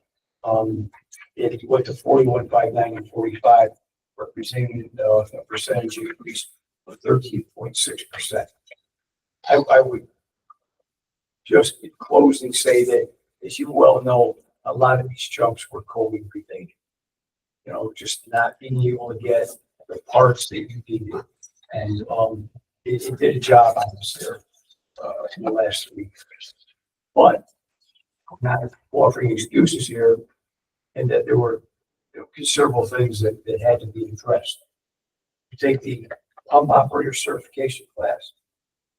it went to $41,590.45, representing a percentage increase of 13.6%. I would just in closing say that, as you well know, a lot of these jumps were COVID related. You know, just not being able to get the parts that you needed. And it did a job on us there in the last week. But I'm not offering excuses here, and that there were considerable things that had to be addressed. You take the pump operator certification class,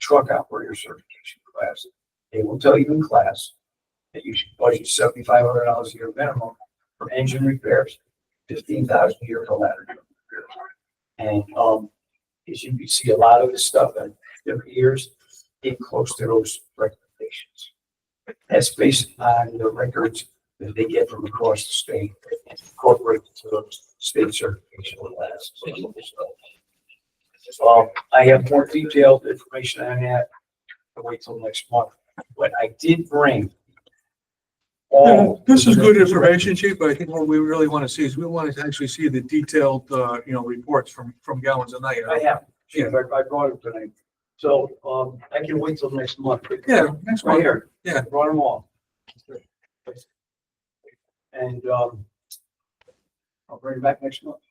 truck operator certification class. They will tell you in class that you should budget $7,500 a year minimum for engine repairs, $15,000 a year for ladder truck repairs. And as you can see, a lot of this stuff in different years get close to those recommendations. That's based on the records that they get from across the state and incorporate to those state certification labs. I have more detailed information on that. I'll wait till next month. But I did bring all. This is good information, Chief, but I think what we really want to see is we want to actually see the detailed, reports from Gallons a Night. I have. Yeah, I brought it tonight. So, I can wait till next month. Yeah, next Right one. here. Yeah. Brought them all. And, I'll bring it back next month.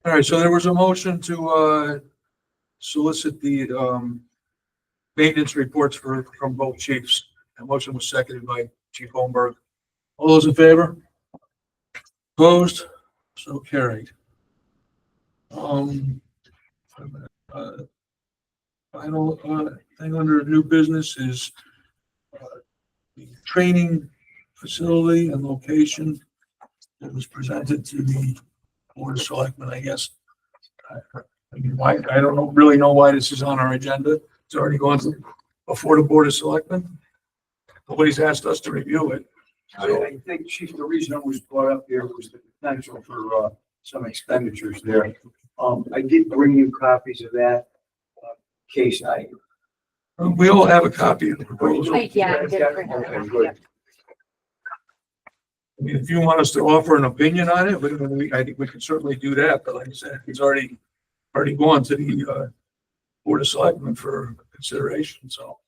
All right, so there was a motion to solicit the maintenance reports from both chiefs. That motion was seconded by Chief Holmberg. All those in favor? Opposed? So carried. Final thing under new business is the training facility and location that was presented to the Board of Selectmen, I guess. I mean, why, I don't really know why this is on our agenda. It's already gone before the Board of Selectmen. Nobody's asked us to review it. I think, Chief, the reason it was brought up here was the potential for some expenditures there. I did bring you copies of that case. We all have a copy of the proposal. Yeah, I did bring that Okay, up. good. Yep. I mean, if you want us to offer an opinion on it, I think we can certainly do that, but like I said, it's already gone to the Board of Selectmen for consideration, so.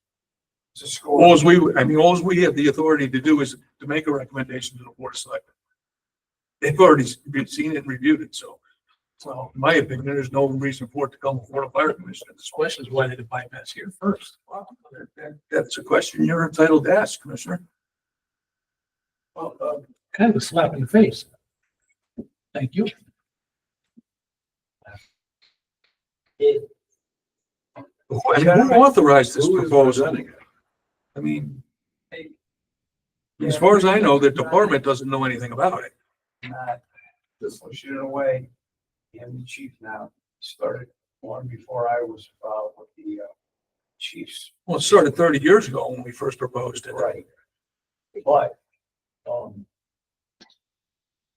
It's a score. All we have the authority to do is to make a recommendation to the Board of Selectmen. They've already seen it and reviewed it, so. Well, in my opinion, there's no reason for it to come before the fire commission. The question is, why did it bypass here first? Well, that's a question you're entitled to ask, Commissioner. Well, kind of a slap in the face. Thank you. Who authorized this Who is proposal? presenting it? I mean, as far as I know, the department doesn't know anything about it. Not This one. pushing it away. And the chief now started long before I was involved with the chiefs. Well, it started 30 years ago when we first proposed it. Right. But,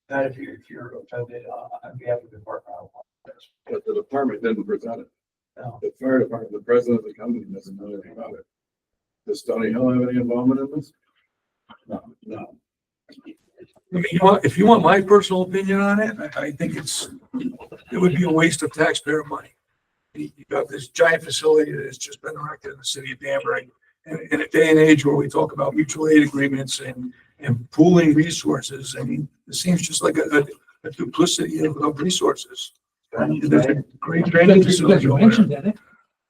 not if you're offended on behalf of the department. I don't want this. But the department didn't present it. No. The fire department, the president of the company doesn't know anything about it. Does Stony Hill have any involvement in this? No. I mean, if you want my personal opinion on it, I think it would be a waste of taxpayer money. You got this giant facility that has just been erected in the city of Danbury. And in a day and age where we talk about mutual aid agreements and pooling resources, I mean, it seems just like a duplicity of resources. I mean, there's a great training facility You over there. mentioned that.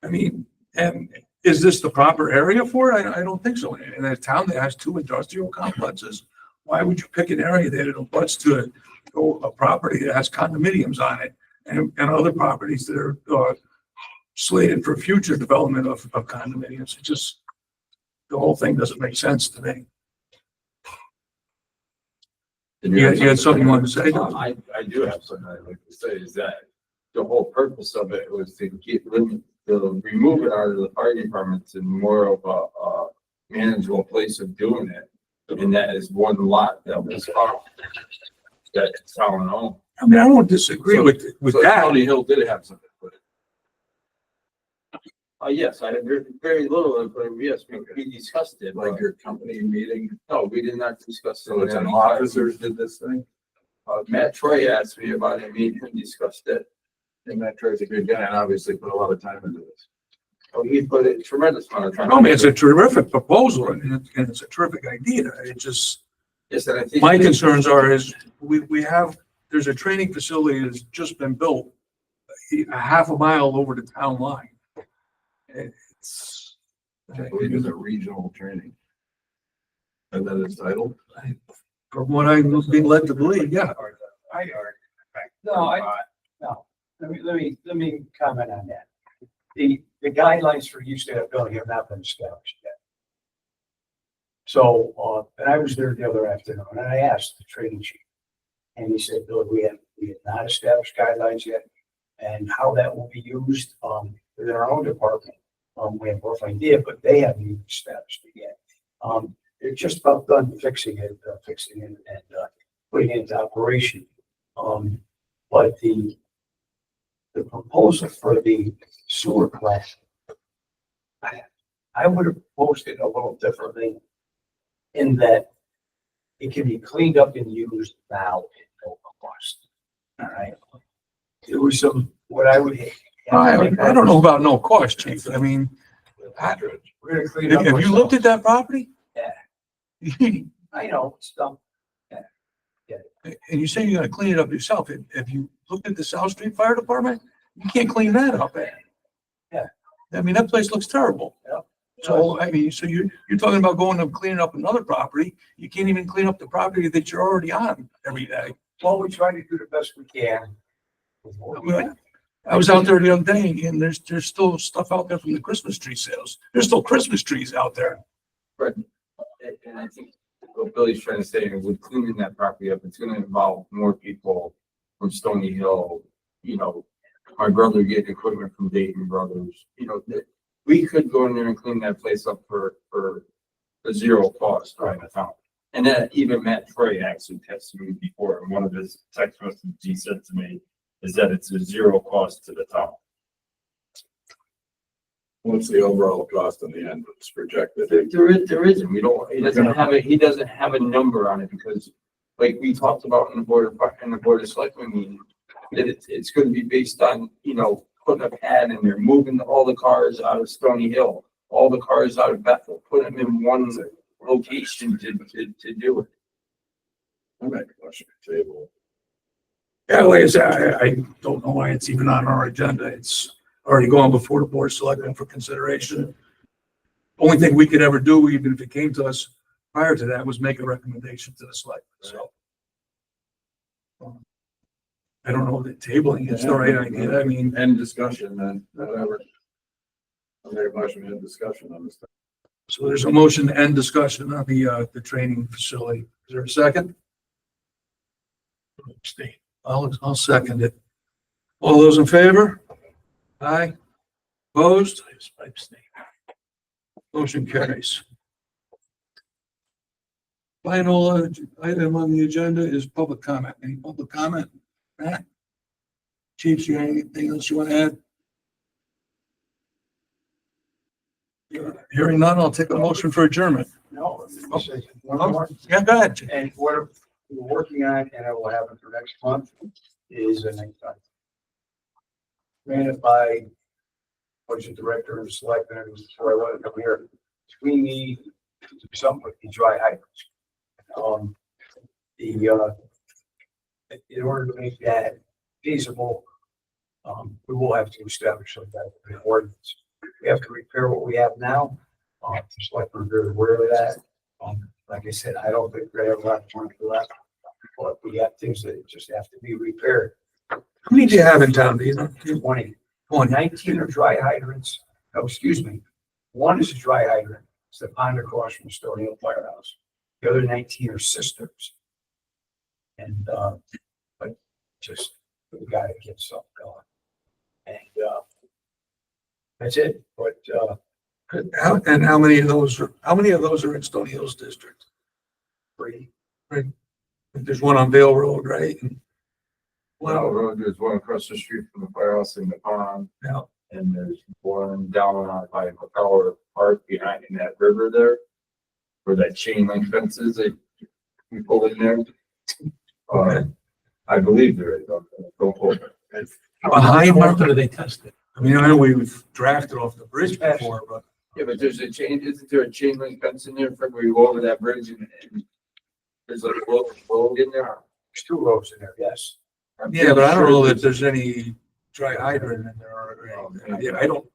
I mean, and is this the proper area for it? I don't think so. In a town that has 2 industrial complexes, why would you pick an area that it abuts to a property that has condominiums on it and other properties that are slated for future development of condominiums? It just, the whole thing doesn't make sense to me. You had something you wanted to say? I do have something I'd like to say, is that the whole purpose of it was to remove it out of the fire department to more of a manageable place of doing it. And that is one lot that was found that town owned. I mean, I don't disagree with So that. Stony Hill did have something to put it. Yes, I had very little, of it, but yes, we discussed it, Like your company meeting, no, we did not discuss it. so it's an officers did this thing. Matt Troy asked me about it, me and him discussed it. And that tries a good guy and obviously put a lot of time into this. Oh, he put a tremendous amount of time. I mean, it's a terrific proposal and it's a terrific idea. It just, Yes, and I think. my concerns are is there's a training facility that's just been built a half a mile over the town line. It's, I believe it's a regional training. And then it's titled. from what I'm being led to believe, yeah. Let me comment on that. The guidelines for use of that building have not been established yet. So, and I was there the other afternoon and I asked the training chief. And he said, Bill, we have not established guidelines yet. And how that will be used, within our own department. We have a rough idea, but they haven't even established it yet. They're just about done fixing it and putting it into operation. But the proposal for the sewer plant, I would have proposed it a little differently in that it can be cleaned up and used now at no cost. All right. There was some, what I would. I don't know about no cost, chief. I mean, We're gonna clean it up. have you looked at that property? Yeah. I know, it's dumb. And you say you're gonna clean it up yourself. Have you looked at the South Street Fire Department? You can't clean that up. Yeah. I mean, that place looks terrible. Yeah. So, I mean, so you're talking about going and cleaning up another property. You can't even clean up the property that you're already on every day. Well, we try to do the best we can. I was out there the other day and there's still stuff out there from the Christmas tree sales. There's still Christmas trees out there. And I think what Billy's trying to say, with cleaning that property up, it's gonna involve more people from Stony Hill, you know, my brother getting equipment from Dayton Brothers, you know, that we could go in there and clean that place up for a zero cost right now. And then even Matt Trey actually texted me before, and one of his text messages he said to me is that it's a zero cost to the town. What's the overall cost in the end? It's projected. There isn't, he doesn't have a number on it because like we talked about in the board of selectmen meeting, that it's gonna be based on, you know, putting a pad in there, moving all the cars out of Stony Hill, all the cars out of Bethel, putting them in one location to do it. I make a motion to table. Yeah, like I said, I don't know why it's even on our agenda. It's already gone before the board of selectmen for consideration. Only thing we could ever do, even if it came to us prior to that, was make a recommendation to the selectmen, so. I don't know that tabling is the right idea. I mean, End discussion then, whatever. I make a motion to end discussion on this. so there's a motion to end discussion on the training facility. Is there a second? I'll second it. All those in favor? Aye. Opposed? Motion carries. Final item on the agenda is public comment. Any public comment? Matt? Chief, you got anything else you want to add? Hearing none, I'll take a motion for adjournment. No, let me say one more. Yeah, go ahead. Chief. And what we're working on, and it will happen for next month, is an granted by budget director and selectmen, before I let it come here, we need to do something with the dry hydrants. In order to make that feasible, we will have to establish like that in ordinance. We have to repair what we have now. Just like we're very aware of that. Like I said, I don't think they have a lot of time for that. But we got things that just have to be repaired. How many do you have in town? Do you know? 20, One. 19 are dry hydrants. Oh, excuse me. One is a dry hydrant. It's the pond across from Stony Hill Firehouse. The other 19 are cisterns. And, but just, we gotta get something going. And, that's it. But, How many of those are in Stony Hills District? pretty, There's one on Vale Road, right? And Well, road, there's one across the street from the firehouse in the pond. Yeah. And there's one down on by McCullough Park behind in that river there. Where that chain link fence is, we pulled in there. I believe there is, don't hold it. Behind How often Market, do they test it? I mean, I know we've drafted off the bridge before, but Yeah, but there's a chain, isn't there a chain link fence in there for where you go over that bridge and there's like a road in there? there's 2 rows in there, yes. I'm yeah, but I don't pretty know sure that there's any dry hydrant in there. Yeah, I don't,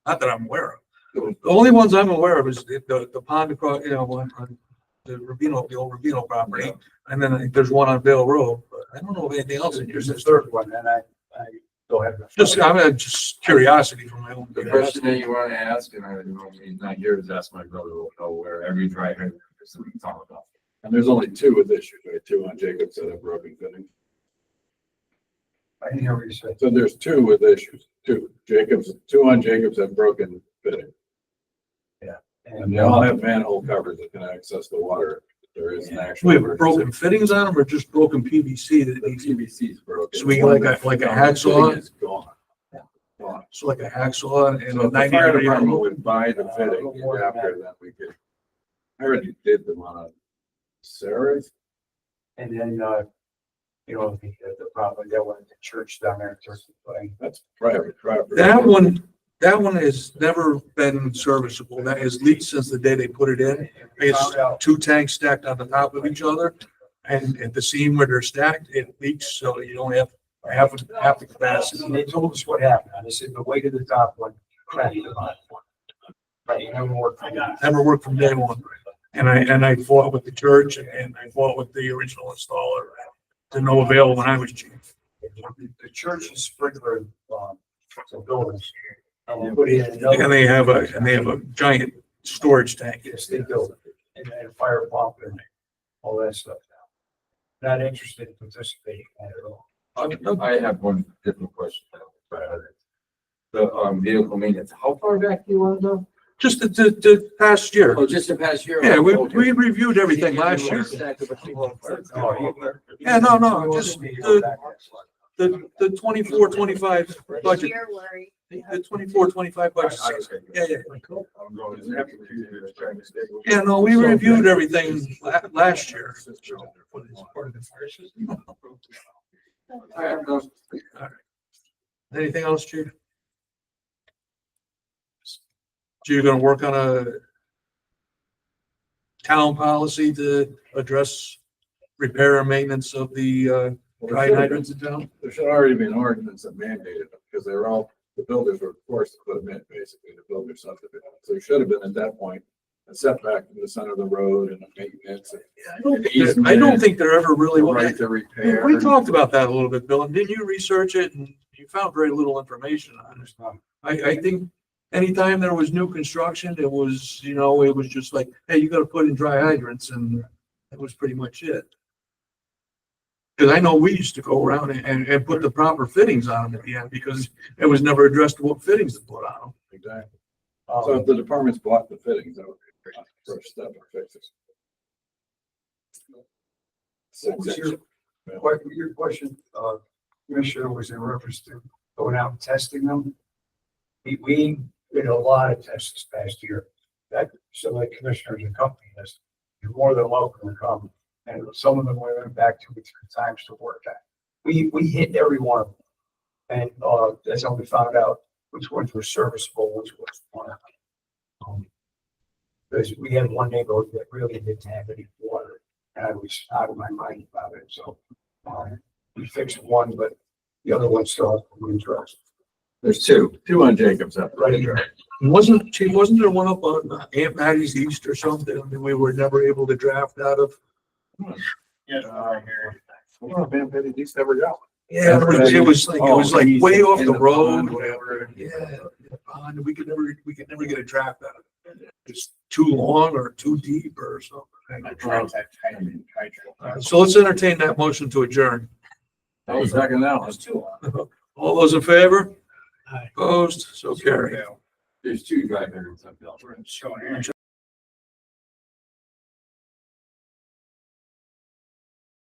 not that I'm aware of. there's- The only ones I'm aware of is the pond across, on the Rubino, the old Rubino property. And then I think there's one on Vale Road, but I don't know of anything else in your Here's the system. 3rd one, and I don't have. Just curiosity from my own. The question that you want to ask, and I don't know, he's not here, is ask my brother, will know where every dry hydrant is, and it's all about. And there's only 2 with issues, right? 2 on Jacobs that have broken fitting. I didn't hear what you said. So there's 2 with issues, 2 on Jacobs have broken fitting. And they all have manhole covers that can access the water. There is an actual. We have broken fittings on them or just broken PVC that The needs, PVC is broken. So we like a hacksaw? Fitting is gone. Gone. so like a hacksaw and So a if the 90 fire degree department angle. would buy the fitting after that, we could. I already did the one on Sarah's. And then, the problem, that one at the church down there in Turkey Plain. That's private property. That one has never been serviceable. That has leaked since the day they put it in. It's Found out. 2 tanks stacked on the top of each other. And at the seam where they're stacked, it leaks, so you only have half the capacity. And they told us what happened. And they said the weight of the top one cracked the bottom one. Right, it never worked. Never worked from day one. And I fought with the church and I fought with the original installer. To no avail when I was chief. The church is sprinkler, so buildings. And they put in another. And they have a giant storage tank. Yes, they build it. And a fire pump and all that stuff now. Not interested in participating in that at all. I have one different question. The vehicle maintenance, how far back do you want to go? Just the past year. Oh, just the past year? Yeah, we Okay. reviewed everything last year. Yeah, no, just the 24-25 budget, Your worry. the 24-25 budget. Yeah. I'm going after 2 years trying to stay. Yeah, no, we reviewed everything last year. I have no. Anything else, chief? So you're gonna work on a town policy to address repair and maintenance of the dry hydrants in town? There should already be an ordinance that mandated them, because they were all, the builders were forced to put them in, basically, to build their subdivision. So there should have been at that point a setback in the center of the road and a maintenance. And I don't think there ever really was. right to repair. We talked about that a little bit, Bill, and didn't you research it and you found very little information on it? I think anytime there was new construction, it was, you know, it was just like, hey, you gotta put in dry hydrants, and that was pretty much it. Cause I know we used to go around and put the proper fittings on them at the end, because it was never addressed what fittings to put on them. Exactly. So if the department's bought the fittings, that would be the first step to fix it. What was your question, Commissioner, was in reference to going out and testing them? We did a lot of tests this past year. That, some of the commissioners and companies, you're more than welcome to come. And some of them we went back 2 or 3 times to work at. We hit every one of them. And, that's how we found out which ones were serviceable, which was one. Because we had one neighborhood that really didn't have any water, and I was out of my mind about it, so, we fixed one, but the other one still has interest. There's two on Jacobs up Right right here. there. Wasn't there one up on Aunt Mattie's East or something? I mean, we were never able to draft out of. Well, Van Petty, he's never got one. Yeah, it was like way off In the the road, pond, whatever. Yeah, the pond. We could never get a draft out of it. It's too long or too deep or something. So let's entertain that motion to adjourn. I'll second that one. All those in favor? Aye. Opposed? So carried. There's 2 dry hydrants up there. Showing here.